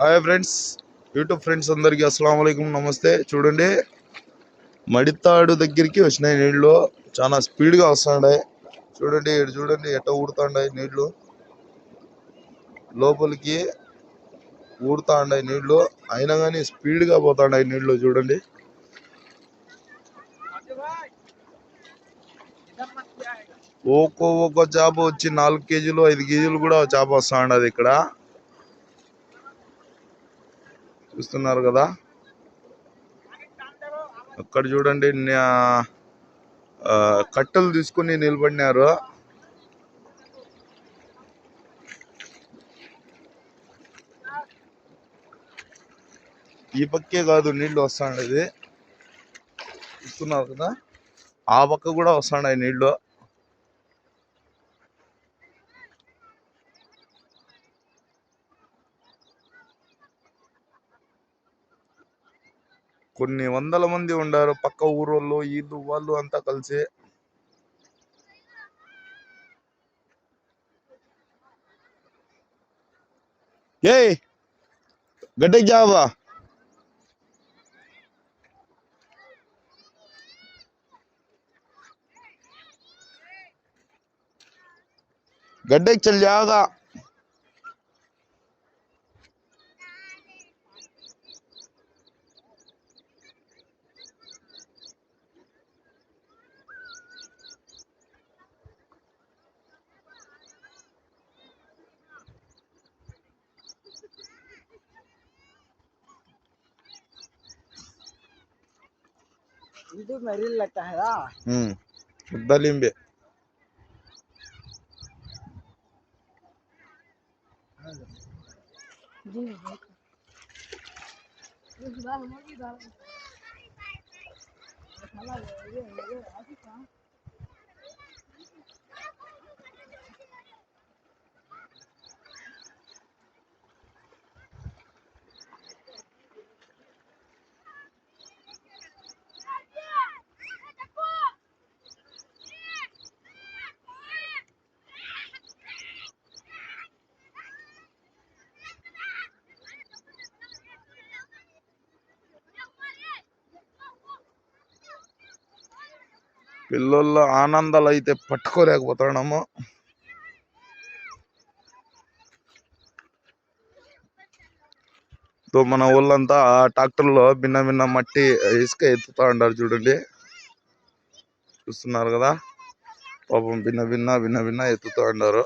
Hi friends, YouTube friends అందరికీ అస్సలాము అలైకుం, నమస్తే. చూడండి, మడితాడు దగ్గరికి వచ్చినాయి నీళ్లు. చాలా స్పీడ్గా వస్తున్నాయి. చూడండి, ఇటు చూడండి ఎట్ట ఊడుతాండాయి నీళ్లు, లోపలికి ఊడుతాండాయి నీళ్లు. అయినా కానీ స్పీడ్గా పోతాండాయి నీళ్లు. చూడండి, ఒక్కో చేప వచ్చి 4 కేజీలు 5 కేజీలు కూడా చేప వస్తాండది. ఇక్కడ చూస్తున్నారు కదా, అక్కడ చూడండి కట్టెలు తీసుకుని నిలబడినారు. ఈ పక్కే కాదు నీళ్లు వస్తాండేది, చూస్తున్నారు కదా, ఆ పక్క కూడా వస్తాండాయి నీళ్లు. కొన్ని వందల మంది ఉండారు, పక్క ఊరోళ్ళు వీళ్ళు వాళ్ళు అంతా కలిసి. ఏయ్ గడ్డకి జావా, गड्ढे चल जाएगा। ಇದು ಮರಿಲ್ लगता है ना। दलिंबे పిల్లల ఆనందాలు అయితే పట్టుకోలేకపోతున్నాము. మన ఊళ్ళంతా ట్రాక్టర్లో భిన్న భిన్న మట్టి ఇసుక ఎత్తుతా ఉంటారు. చూడండి, చూస్తున్నారు కదా, పాపం భిన్న భిన్న ఎత్తుతా ఉంటారు.